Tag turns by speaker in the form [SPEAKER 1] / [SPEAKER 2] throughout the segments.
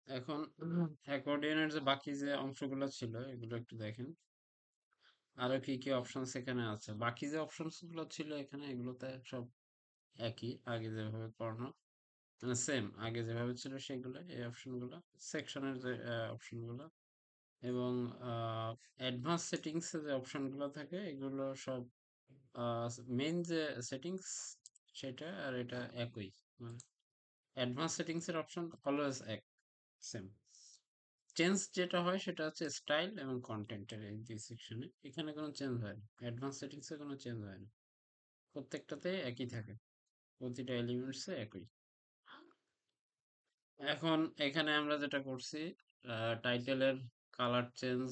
[SPEAKER 1] এখন অ্যাকর্ডিয়নের যে বাকি যে অংশগুলো ছিল এগুলো একটু দেখেন। আরো কি কি অপশনস এখানে আছে? বাকি যে অপশনস গুলো ছিল এখানে, এগুলোতে সব একই, আগে যেভাবে পড়ানো, মানে সেম আগে যেভাবে ছিল সেগুলো, এই অপশন গুলো, সেকশনের যে অপশন গুলো, এবং অ্যাডভান্স সেটিংস যে অপশন গুলো থাকে এগুলো সব মেইন যে সেটিংস সেটা আর এটা একই। মানে অ্যাডভান্স সেটিংস এর অপশন অলওয়েজ এক, সেম। চেঞ্জ যেটা হয় সেটা হচ্ছে স্টাইল এবং কন্টেন্টের এই দুই সেকশনে, এখানে কোনো চেঞ্জ হয় না, অ্যাডভান্স সেটিংসে কোনো চেঞ্জ হয় না, প্রত্যেকটাতে একই থাকে, প্রতিটা এলিমেন্টসে একই। এখন এখানে আমরা যেটা করছি, টাইটেলের কালার চেঞ্জ,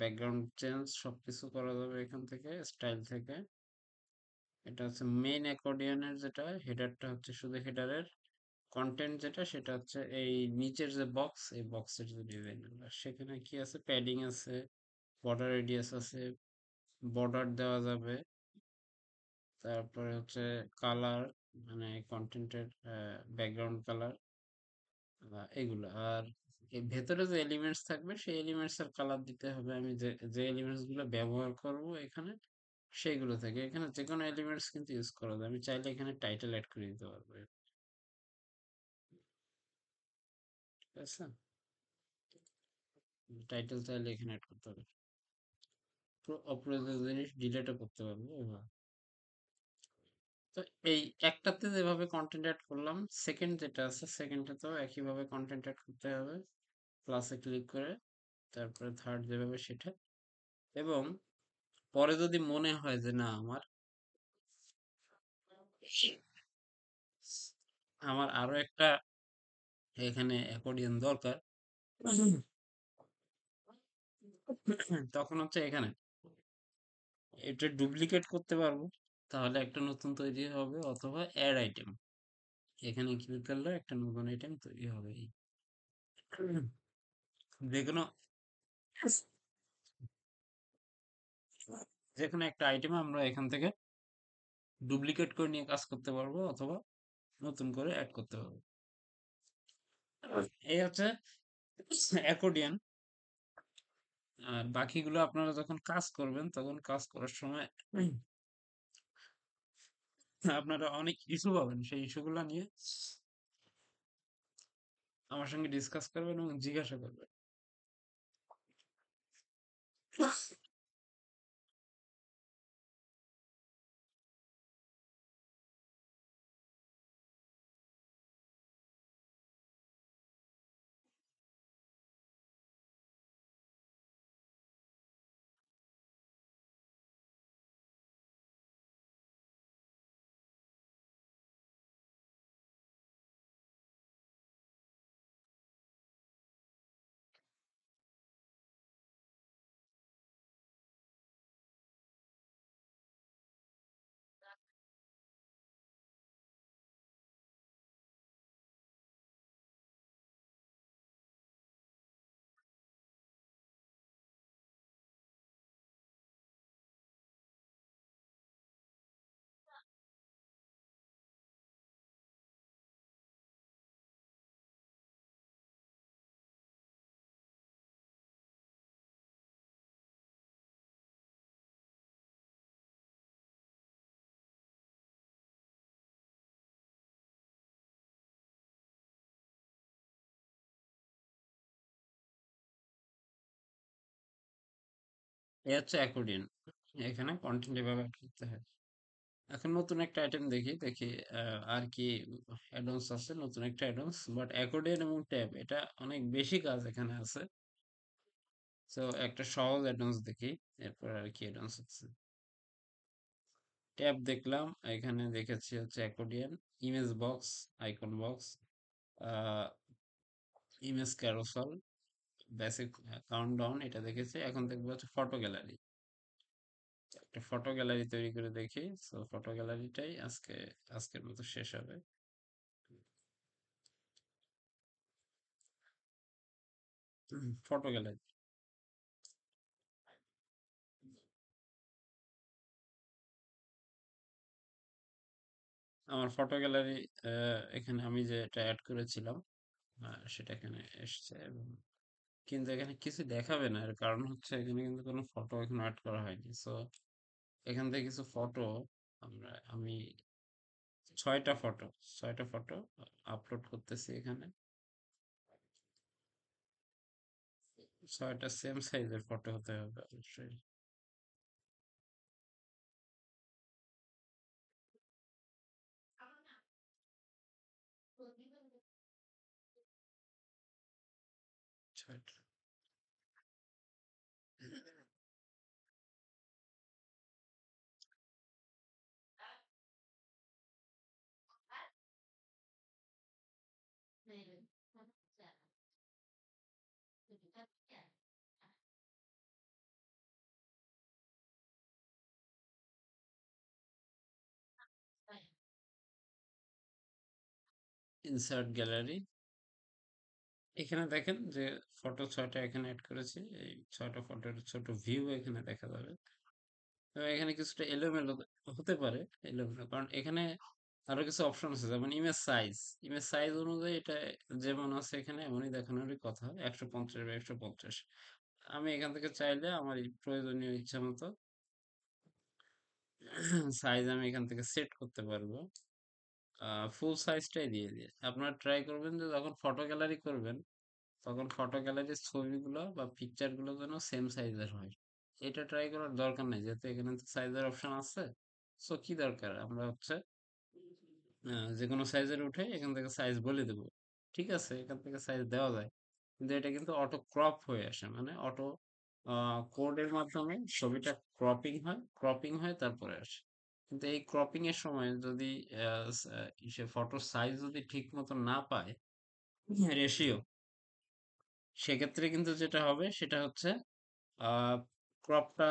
[SPEAKER 1] ব্যাকগ্রাউন্ড চেঞ্জ সবকিছু করা যাবে এখান থেকে, স্টাইল থেকে। এটা হচ্ছে মেইন অ্যাকর্ডিয়নের, যেটা হেডারটা হচ্ছে শুধু হেডারের কন্টেন্ট, যেটা সেটা হচ্ছে এই নিচের যে বক্স, এই বক্সের যে ডিজাইন, সেখানে কি আছে, প্যাডিং আছে, বর্ডার রেডিয়াস আছে, বর্ডার দেওয়া যাবে, তারপরে হচ্ছে কালার, মানে কন্টেন্টের ব্যাকগ্রাউন্ড কালার, এগুলো। আর এর ভেতরে যে এলিমেন্টস থাকবে সেই এলিমেন্টস এর কালার দিতে হবে, আমি যে যে এলিমেন্টস গুলো ব্যবহার করব এখানে সেইগুলো থেকে। এখানে যে কোনো এলিমেন্টস কিন্তু ইউজ করা যায়, আমি চাইলে এখানে টাইটেল অ্যাড করে দিতে পারবো, ঠিক আছে? টাইটেল চাইলে এখানে অ্যাড করতে হবে, অপ্রয়োজনীয় জিনিস ডিলিটও করতে পারবো এভাবে। তো এই একটাতে যেভাবে কন্টেন্ট অ্যাড করলাম, সেকেন্ড যেটা আছে সেকেন্ডটাতেও একইভাবে কন্টেন্ট অ্যাড করতে হবে, প্লাসে ক্লিক করে, তারপরে থার্ড যেভাবে সেটা। এবং পরে যদি মনে হয় যে না, আমার আরো একটা এখানে অ্যাকর্ডিয়ন দরকার, তখন হচ্ছে এখানে এটা ডুপ্লিকেট করতে পারবো, তাহলে একটা নতুন তৈরি হবে, অথবা অ্যাড আইটেম, এখানে ক্লিক করলে একটা নতুন আইটেম তৈরি হবে। যে কোনো যে কোনো একটা আইটেম আমরা এখান থেকে ডুপ্লিকেট করে নিয়ে কাজ করতে পারবো, অথবা নতুন করে অ্যাড করতে পারবো। এই হচ্ছে অ্যাকর্ডিয়ন। আর বাকিগুলো আপনারা যখন কাজ করবেন, তখন কাজ করার সময় আপনারা অনেক ইস্যু পাবেন, সেই ইস্যুগুলো নিয়ে আমার সঙ্গে ডিসকাস করবেন এবং জিজ্ঞাসা করবেন। এই হচ্ছে অ্যাকর্ডিয়ন, এখানে কন্টেন্ট এভাবে add করতে হয়। এখন নতুন একটা আইটেম দেখি আর কি অ্যাডন্স আছে, নতুন একটা অ্যাডন্স, বাট অ্যাকর্ডিয়ন এবং ট্যাব, এটা অনেক বেশি কাজ এখানে আছে। তো একটা সহজ অ্যাডন্স দেখি, এরপর আর কি অ্যাডন্স আছে। ট্যাব দেখলাম, এখানে দেখেছি হচ্ছে accordion, image box, icon box, image carousel, basic countdown, এটা দেখেছি। এখন দেখবো হচ্ছে ফটো গ্যালারি, একটা ফটো গ্যালারি তৈরি করে দেখি। সো ফটো গ্যালারিটাই আজকের মতো শেষ হবে। ফটো গ্যালারি, আমার ফটো গ্যালারি, এখানে আমি যে এটা অ্যাড করেছিলাম, সেটা এখানে এসছে এবং কিন্তু এখানে কিছু দেখাবে না, এর কারণ হচ্ছে এখানে কিন্তু কোনো ফটো এখন অ্যাড করা হয়নি। সো এখান থেকে কিছু ফটো আমি 6টা ফটো 6টা ফটো আপলোড করতেছি এখানে। 6টা সেম সাইজের ফটো হতে হবে অবশ্যই। 6টা ইনসার্ট গ্যালারি, এখানে দেখেন যে ফটো 6টা এখানে অ্যাড করেছি। এই 6টা ফটোর ছোট ভিউ এখানে দেখা যাবে। তো এখানে কিছুটা এলোমেলো হতে পারে, এলোমেলো কারণ এখানে আরো কিছু অপশন আছে, যেমন ইমেজ সাইজ অনুযায়ী এটা যেমন আছে এখানে এমনই দেখানোরই কথা, 150 বাই 150। আমি এখান থেকে চাইলে আমার এই প্রয়োজনীয় ইচ্ছা মতো সাইজ আমি এখান থেকে সেট করতে পারবো। ফুল সাইজটাই দিয়ে আপনারা ট্রাই করবেন যে যখন ফটো গ্যালারি করবেন তখন ফটো গ্যালারির ছবিগুলো বা পিকচার গুলো যেন সেম সাইজের হয়। এটা ট্রাই করার দরকার নেই, যেহেতু এখানে তো সাইজের অপশন আছে। সো কি দরকার, আমরা হচ্ছে যে কোনো সাইজের উঠে এখান থেকে সাইজ বলে দেবো। ঠিক আছে, এখান থেকে সাইজ দেওয়া যায়, কিন্তু এটা কিন্তু অটো ক্রপ হয়ে আসে, মানে অটো কোডের মাধ্যমে ছবিটা ক্রপিং হয় তারপরে আসে। কিন্তু এই ক্রপিং এর সময় যদি সে ফটোর সাইজ যদি ঠিক মতো না পায়, রেশিও, সেক্ষেত্রে কিন্তু যেটা হবে সেটা হচ্ছে আহ ক্রপটা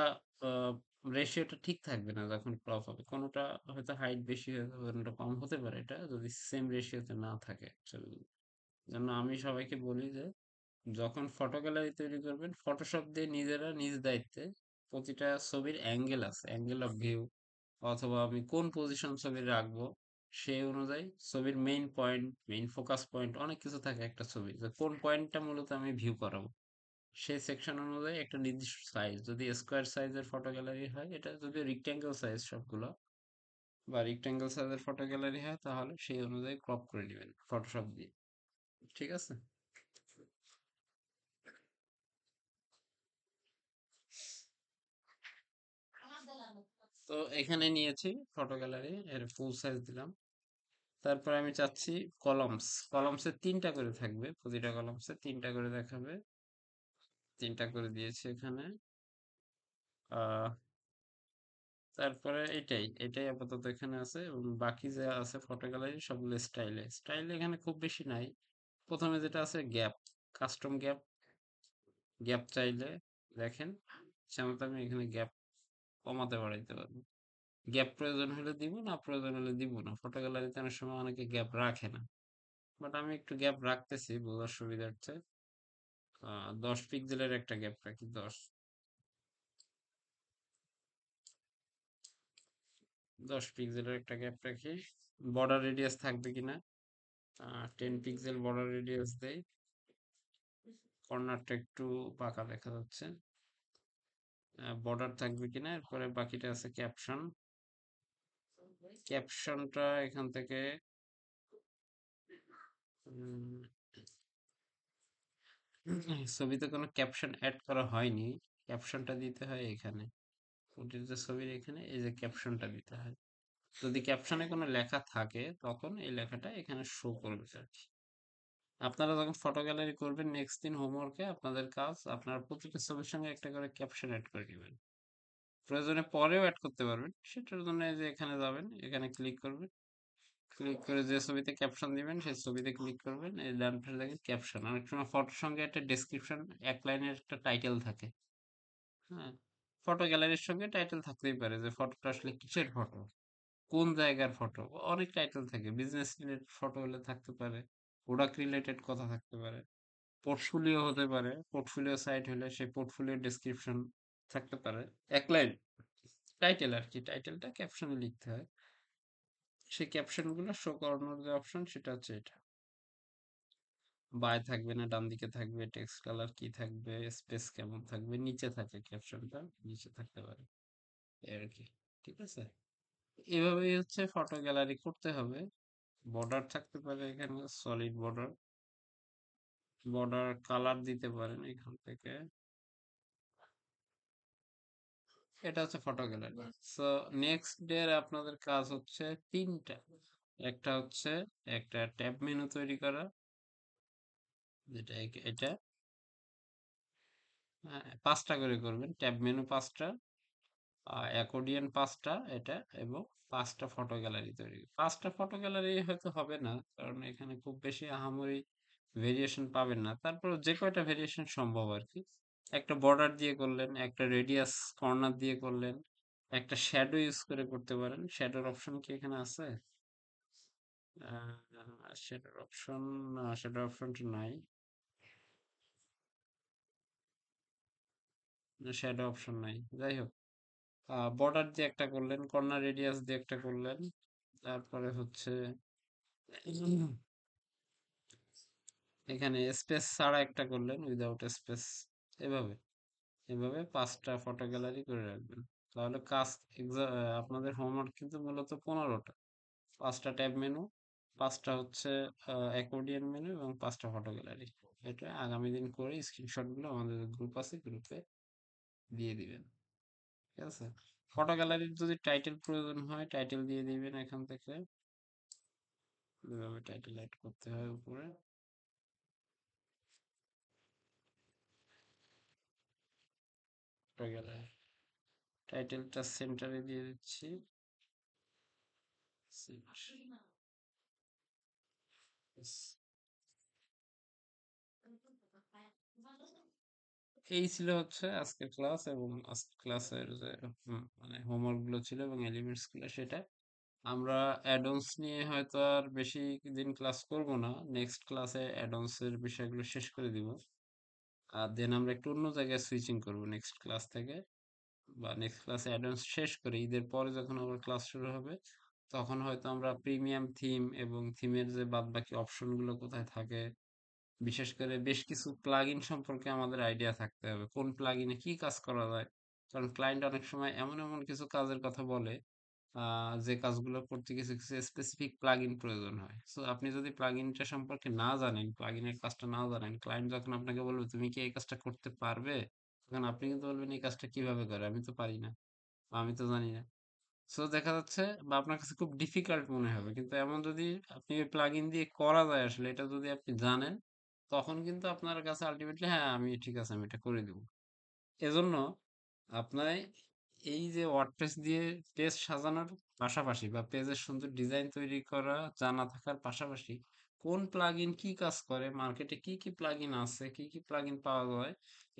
[SPEAKER 1] রেশিওটা ঠিক থাকবে না। যখন ক্রপ হবে কোনোটা হয়তো হাইট বেশি হয়ে যাবে, কোনোটা কম হতে পারে, এটা যদি সেম রেশিওতে না থাকে ছবিগুলো। জন্য আমি সবাইকে বলি যে যখন ফটো গ্যালারি তৈরি করবেন, ফটোশপ দিয়ে নিজেরা নিজ দায়িত্বে প্রতিটা ছবির অ্যাঙ্গেল আছে, অ্যাঙ্গেল অফ ভিউ, অথবা আমি কোন পজিশন ছবি রাখবো সেই অনুযায়ী ছবির main point, main focus point, অনেক কিছু থাকে একটা ছবি, যে কোন পয়েন্টটা মূলত আমি ভিউ করাবো সেই সেকশন অনুযায়ী একটা নির্দিষ্ট সাইজ, যদি স্কোয়ার সাইজের ফটো গ্যালারি হয়, এটা যদি রেক্ট্যাঙ্গেল সাইজ সবগুলো বা রেক্ট্যাঙ্গেল সাইজের ফটো গ্যালারি হয়, তাহলে সেই অনুযায়ী ক্রপ করে নেবেন ফটোশপ দিয়ে। ঠিক আছে। তো এখানে নিয়েছি ফটো গ্যালারি, এর ফুল সাইজ দিলাম। তারপর আমি চাচ্ছি কলমসে 3টা করে থাকবে, প্রতিটা কলমসে 3টা করে দেখাবে। 3টা করে দিয়েছি এখানে। আহ তারপরে এটাই আপাতত এখানে আছে, এবং বাকি যা আছে ফটো গ্যালারি সবগুলো স্টাইলে এখানে খুব বেশি নাই। প্রথমে যেটা আছে গ্যাপ, কাস্টম গ্যাপ। গ্যাপ চাইলে দেখেন সাধারণত আমি এখানে গ্যাপ কমাতে বাড়াইতে পারবো। গ্যাপ প্রয়োজন হলে দিব, না প্রয়োজন হলে দিব না। ফটো গ্যালারিতে অনেক সময় অনেকে গ্যাপ রাখে না, বাট আমি একটু গ্যাপ রাখতেছি বোঝার সুবিধার্থে। 10 পিক্সেলের একটা গ্যাপ রাখি, 10 পিক্সেলের একটা গ্যাপ রাখি। বর্ডার রেডিয়াস থাকবে কিনা, 10 পিক্সেল বর্ডার রেডিয়াস দেই। কর্নারটা একটু বাঁকা দেখা যাচ্ছে। বর্ডার থাকবে কিনা, এরপরে বাকিটা আছে ক্যাপশন। ক্যাপশনটা এখান থেকে উম, ছবিতে কোনো ক্যাপশন অ্যাড করা হয়নি, ক্যাপশনটা দিতে হয় এখানে। প্রতিটা ছবির এখানে এই যে ক্যাপশনটা দিতে হয়। যদি ক্যাপশনে কোনো লেখা থাকে তখন এই লেখাটা এখানে শো করবে আর কি। আপনারা যখন ফটো গ্যালারি করবেন নেক্সট দিন হোমওয়ার্কে আপনাদের কাজ, আপনারা প্রতিটা ছবির সঙ্গে একটা করে ক্যাপশন অ্যাড করে নেবেন। প্রয়োজনে পরেও অ্যাড করতে পারবেন, সেটার জন্য এই যে এখানে যাবেন, এখানে ক্লিক করবেন। ক্লিক করে যে ছবিতে ক্যাপশন দিবেন সেই ছবিতে ক্লিক করবেন, এই ডান পাশে দেখেন ক্যাপশন। অনেক সময় ফটোর সঙ্গে একটা ডেসক্রিপশন, এক লাইনের একটা টাইটেল থাকে। হ্যাঁ, ফটো গ্যালারির সঙ্গে টাইটেল থাকতেই পারে যে ফটোটা আসলে কিসের ফটো, কোন জায়গার ফটো। অনেক টাইটেল থাকে, বিজনেস রিলেটেড ফটো হলে থাকতে পারে, প্রোডাক্ট রিলেটেড কথা থাকতে পারে, পোর্টফোলিও হতে পারে, পোর্টফোলিও সাইট হলে সেই পোর্টফোলিও ডেসক্রিপশন থাকতে পারে। এক লাইন টাইটেল আর কি, টাইটেলটা ক্যাপশনে লিখতে হয়। সেই ক্যাপশন গুলো শো করানোর যে অপশন সেটা হচ্ছে এটা। বায় থাকবে না ডান দিকে থাকবে, টেক্সট কালার কি থাকবে, স্পেস কেমন থাকবে, নিচে থাকে ক্যাপশনটা, নিচে থাকতে পারে এই আর কি। ঠিক আছে, এভাবেই হচ্ছে ফটো গ্যালারি করতে হবে। বর্ডার থাকতে পারে এখানে, সলিড বর্ডার, বর্ডার কালার দিতে পারেন এখান থেকে। এটা হচ্ছে photo gallery. So next day আপনাদের কাজ হচ্ছে তিনটা। একটা হচ্ছে একটা ট্যাব মেনু তৈরি করা, যেটা এটা পাঁচটা করে করবেন, ট্যাব মেনু পাঁচটা, অ্যাকর্ডিয়ন পাঁচটা, এটা এবং পাঁচটা ফটো গ্যালারি তৈরি। পাঁচটা ফটো গ্যালারি হয়তো হবে না, কারণ এখানে খুব বেশি আহামরি ভেরিয়েশন পাবেন না, তারপর যে কয়টা ভেরিয়েশন সম্ভব আর কি। একটা বর্ডার দিয়ে করলেন, একটা রেডিয়াস কর্নার দিয়ে করলেন, একটা শ্যাডো ইউজ করে করতে পারেন। শ্যাডোর অপশন কি এখানে আছে? শ্যাডোর অপশন, শ্যাডোর অপশনটা নাই, শ্যাডো অপশন নাই, যাই হোক। বর্ডার দিয়ে একটা করলেন, কর্নার রেডিয়াস দিয়ে একটা করলেন, তারপরে হচ্ছে এখানে স্পেস ছাড়া একটা করলেন, উইদাউট স্পেস। এভাবে এভাবে পাঁচটা ফটো গ্যালারি করে রাখবেন। তাহলে কাজ আপনাদের হোমওয়ার্ক কিন্তু মূলত 15টা। পাঁচটা ট্যাব মেনু, পাঁচটা হচ্ছে অ্যাকর্ডিয়ন মেনু এবং পাঁচটা ফটো গ্যালারি। এটা আগামী দিন করে স্ক্রিনশট গুলো আমাদের গ্রুপ আছে, গ্রুপে দিয়ে দিবেন। ঠিক আছে, ফটো গ্যালারির যদি টাইটেল প্রয়োজন হয় টাইটেল দিয়ে দিবেন এখান থেকে। এভাবে টাইটেল অ্যাড করতে হয় উপরে। ফটো গ্যালারি টাইটেলটা সেন্টারে দিয়ে দিচ্ছি। এই ছিল হচ্ছে আজকের ক্লাস, এবং আজকের ক্লাসের যে মানে হোমওয়ার্ক গুলো ছিল এবং এলিমেন্টস গুলো, সেটা আমরা অ্যাডন্স নিয়ে হয়তো আর বেশি দিন ক্লাস করব না। নেক্সট ক্লাসে অ্যাডন্স এর বিষয়গুলো শেষ করে দিব, আর দেন আমরা একটু অন্য জায়গায় সুইচিং করব নেক্সট ক্লাস থেকে, বা নেক্সট ক্লাসে অ্যাডভান্স শেষ করে ঈদের পরে যখন আবার ক্লাস শুরু হবে, তখন হয়তো আমরা প্রিমিয়াম থিম এবং থিমের যে বাদবাকি অপশনগুলো কোথায় থাকে, বিশেষ করে বেশ কিছু প্লাগইন সম্পর্কে আমাদের আইডিয়া থাকতে হবে, কোন প্লাগইনে কি কাজ করা যায়। কারণ ক্লায়েন্ট অনেক সময় এমন এমন কিছু কাজের কথা বলে, যে কাজগুলো করতে কিছু কিছু স্পেসিফিক প্লাগইন প্রয়োজন হয়। সো আপনি যদি প্লাগইনটা সম্পর্কে না জানেন, প্লাগইনের কাজটা না জানেন, ক্লায়েন্ট যখন আপনাকে বলবে তুমি কি এই কাজটা করতে পারবে, তখন আপনি কিন্তু বলবেন এই কাজটা কিভাবে করে, আমি তো পারি না বা আমি তো জানি না। সো দেখা যাচ্ছে বা আপনার কাছে খুব ডিফিকাল্ট মনে হবে, কিন্তু এমন যদি আপনি ওই প্লাগইন দিয়ে করা যায় আসলে, এটা যদি আপনি জানেন, তখন কিন্তু আপনার কাছে আলটিমেটলি হ্যাঁ আমি ঠিক আছে আমি এটা করে দিব। এজন্য আপনার এই যে ওয়ার্ডপ্রেস দিয়ে পেজ সাজানোর পাশাপাশি বা পেজের সুন্দর ডিজাইন তৈরি করা জানা থাকার পাশাপাশি, কোন প্লাগইন কি কাজ করে, মার্কেটে কি কি প্লাগইন আছে, কি কি প্লাগইন পাওয়া যায়,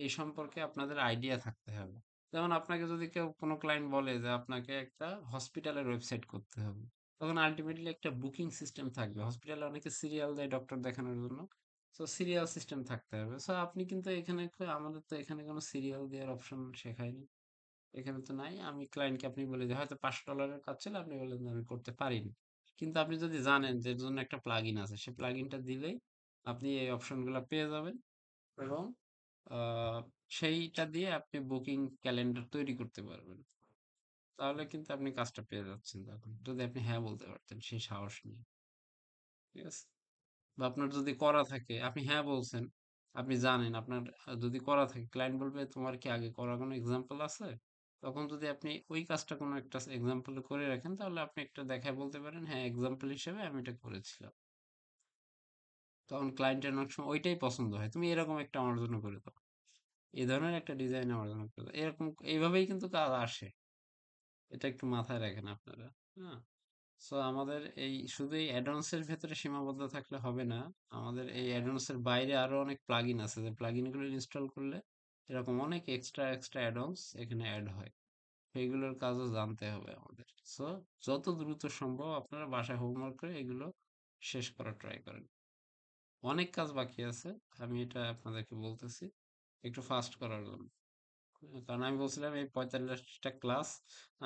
[SPEAKER 1] এই সম্পর্কে আপনাদের আইডিয়া থাকতে হবে। যেমন আপনাকে যদি কেউ কোনো ক্লায়েন্ট বলে যে আপনাকে একটা হসপিটালের ওয়েবসাইট করতে হবে, তখন আলটিমেটলি একটা বুকিং সিস্টেম থাকবে। হসপিটালে অনেকে সিরিয়াল দেয় ডক্টর দেখানোর জন্য, তো সিরিয়াল সিস্টেম থাকতে হবে। সো আপনি কিন্তু এখানে আমাদের তো এখানে কোনো সিরিয়াল দেওয়ার অপশন শেখায়নি, এখানে তো নাই। আমি ক্লায়েন্টকে আপনি বলে দিই হয়তো $500 কাজ ছিল, আপনি বললেন যে আমি করতে পারিনি, কিন্তু আপনি যদি জানেন যে এর জন্য একটা প্লাগইন আছে, সেই প্লাগইনটা দিলেই আপনি এই অপশনগুলো পেয়ে যাবেন, এবং আহ, সেইটা দিয়ে আপনি বুকিং ক্যালেন্ডার তৈরি করতে পারবেন। তাহলে কিন্তু আপনি কাজটা পেয়ে যাচ্ছেন, তখন যদি আপনি হ্যাঁ বলতে পারতেন সেই সাহস নিয়ে। ঠিক আছে, বা আপনার যদি করা থাকে, আপনি হ্যাঁ বলছেন, আপনি জানেন আপনার যদি করা থাকে, ক্লায়েন্ট বলবে তোমার কি আগে করা কোনো এক্সাম্পল আছে, তখন যদি আপনি ওই কাজটা কোনো একটা এক্সাম্পল করে রাখেন, তাহলে আপনি একটা দেখায় বলতে পারেন হ্যাঁ এক্সাম্পল হিসেবে আমি এটা করেছিলাম। তখন ক্লায়েন্টের অনেক সময় ওইটাই পছন্দ হয়, তুমি এরকম একটা আমার জন্য করে দাও, এই ধরনের একটা ডিজাইন আমার জন্য করে দাও, এরকম এইভাবেই কিন্তু কাজ আসে। এটা একটু মাথায় রাখেন আপনারা। হ্যাঁ, সো আমাদের এই শুধু এই অ্যাডভান্স এর ভেতরে সীমাবদ্ধ থাকলে হবে না, আমাদের এই অ্যাডভান্স এর বাইরে আরো অনেক প্লাগইন আছে, যে প্লাগইন গুলো ইনস্টল করলে এরকম অনেক এক্সট্রা এক্সট্রা অ্যাডভান্স এখানে অ্যাড হয়, সেইগুলোর কাজও জানতে হবে আমাদের। সো যত দ্রুত সম্ভব আপনারা বাসায় হোমওয়ার্ক করে এগুলো শেষ করার ট্রাই করেন। অনেক কাজ বাকি আছে, আমি এটা আপনাদেরকে বলতেছি একটু ফাস্ট করার জন্য। কারণ আমি বলছিলাম এই 45টা ক্লাস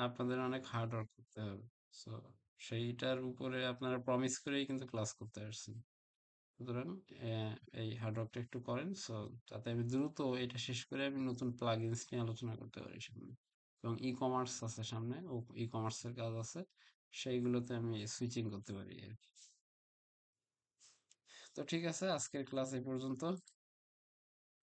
[SPEAKER 1] আপনাদের অনেক হার্ড ওয়ার্ক করতে হবে। সো সেইটার উপরে আপনারা প্রমিস করেই কিন্তু ক্লাস করতে আসছেন। সুতরাং এই হার্ড ওয়ার্কটা একটু করেন, সো যাতে আমি দ্রুত এটা শেষ করে আমি নতুন প্লাগইনস নিয়ে আলোচনা করতে পারি সামনে। এবং ই কমার্স আছে সামনে, ও ই কমার্সের কাজ আছে, সেইগুলোতে আমি সুইচিং করতে পারি আর কি। তো ঠিক আছে, আজকের ক্লাস এই পর্যন্ত।